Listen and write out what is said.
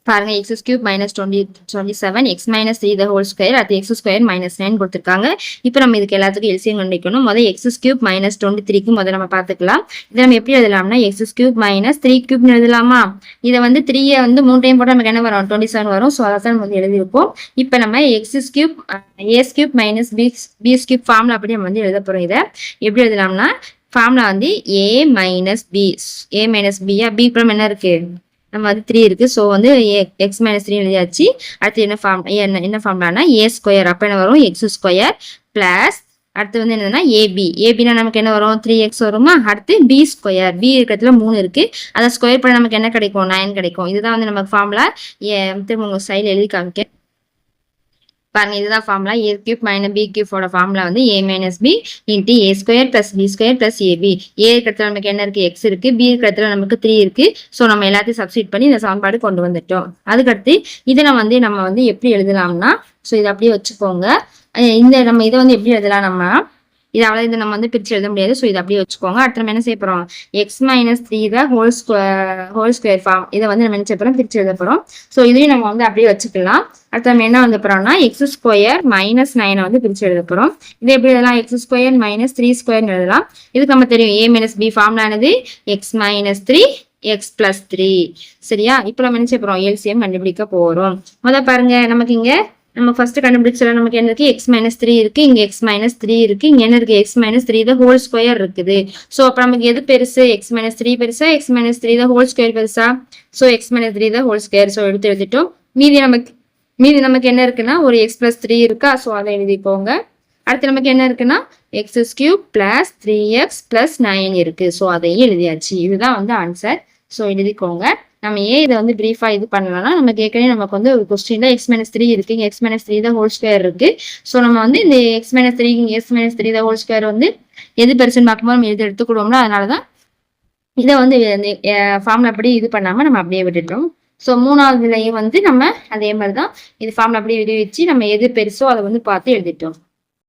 பாருங்க x³ -27 x -3 the whole square at x² -9 கொடுத்துருக்காங்க. இப்போ நம்ம இதுக்கு எல்லாத்துக்கும் எல்சிஎம் கண்டுபிடிக்கணும். முதல் x³ -23க்கு முதல்ல நம்ம பார்த்துக்கலாம். இதை நம்ம எப்படி எழுதலாம்னா x³ -3³ எழுதலாமா? இதை வந்து 3 வந்து 3 டைம் போட்டால் நமக்கு என்ன வரும்? 27 வரும். ஸோ அதை தான் நம்ம வந்து எழுதியிருப்போம். இப்போ நம்ம x³ a³ -b³ ஃபார்முலா அப்படி நம்ம வந்து எழுத போகிறோம். இதை எப்படி எழுதலாம்னா ஃபார்முலா வந்து a - b b க்கு என்ன இருக்கு? நம்ம வந்து 3 இருக்கு. ஸோ வந்து x -3 எழுதியாச்சு. அடுத்து என்ன ஃபார்முலானா a². அப்போ என்ன வரும்? x² பிளஸ் அடுத்து வந்து என்னன்னா ஏபினா நமக்கு என்ன வரும்? 3x வருமா? அடுத்து b². b இருக்கிறதுல 3 இருக்கு. அதை ஸ்கொயர் பண்ண நமக்கு என்ன கிடைக்கும்? 9 கிடைக்கும். இதுதான் வந்து நமக்கு ஃபார்முலா. திரும்ப உங்க சைடில் எழுதி காமிக்க பாருங்க. இதுதான் ஃபார்முலா. a³ b³ ஃபார்முலா வந்து a - b into a² + b² + ab. a இருக்கிறதுல நமக்கு என்ன இருக்கு? x இருக்கு. b இருக்கிறதுல நமக்கு 3 இருக்கு. ஸோ நம்ம எல்லாத்தையும் சப்ஸ்டிட் பண்ணி இந்த சமன்பாடு கொண்டு வந்துட்டோம். அதுக்கடுத்து இதை நம்ம வந்து எப்படி எழுதலாம்னா, ஸோ இதை அப்படியே வச்சுக்கோங்க. நம்ம இதை வந்து எப்படி எழுதலாம்? இதை நம்ம வந்து பிரித்து எழுத முடியாது. ஸோ இதை அப்படியே வச்சுக்கோங்க. அடுத்து நம்ம என்ன செய்ய போகிறோம்? x - 3 ஹோல் ஸ்கொயர் ஃபார்ம் இதை வந்து நம்ம என்ன செய்ய போகிறோம்? பிரித்து எழுத போகிறோம். ஸோ இதையும் நம்ம வந்து அப்படியே வச்சுக்கலாம். அடுத்து நம்ம என்ன வந்து போகிறோம்னா x² -9 வந்து பிரித்து எழுத போகிறோம். இதை எப்படி எழுதலாம்? x² -3² எழுதலாம். இதுக்கு நம்ம தெரியும் a - b ஃபார்முலானது x - 3 x + 3. சரியா? இப்போ நம்ம என்ன செய்ய போகிறோம்? எல்சிஎம் கண்டுபிடிக்க போகிறோம். முதல் பாருங்க, நமக்கு இங்கே நம்ம ஃபர்ஸ்ட் கண்டுபிடிச்சல நமக்கு என்ன இருக்கு? x - 3 இருக்கு. இங்க x - 3 இருக்கு. இங்க என்ன இருக்கு? x - 3 the whole square இருக்குது. ஸோ அப்போ நமக்கு எது பெருசு? x - 3 பெருசா? x - 3 the whole square பெருசா? So x - 3 the whole square. So எடுத்து எழுதிட்டோம். மீதி நமக்கு என்ன இருக்குன்னா ஒரு x + 3 இருக்கா? ஸோ அதை எழுதிக்கோங்க. அடுத்து நமக்கு என்ன இருக்குன்னா x³ + 3x + 9 இருக்கு. ஸோ அதையும் எழுதியாச்சு. இதுதான் வந்து ஆன்சர். ஸோ எழுதிக்கோங்க. நம்ம இதை வந்து பிரீஃபா இது பண்ணலாம்னா நமக்கு ஏற்கனவே நமக்கு வந்து ஒரு கொஸ்டின்ல x - 3 இருக்கு. இங்க x - 3 the whole square இருக்கு. ஸோ நம்ம வந்து இந்த x - 3 the whole square வந்து எது பெருசுன்னு பார்க்கும்போது நம்ம எது எடுத்துக்கிடுவோம்னா அதனாலதான் இதை வந்து ஃபார்முலா அப்படி இது பண்ணாம நம்ம அப்படியே விட்டுட்டோம். ஸோ மூணாவதுலையும் வந்து நம்ம அதே மாதிரிதான் இது ஃபார்முலா அப்படியே விடுவிச்சு நம்ம எது பெருசோ அதை வந்து பார்த்து எழுதிட்டோம்.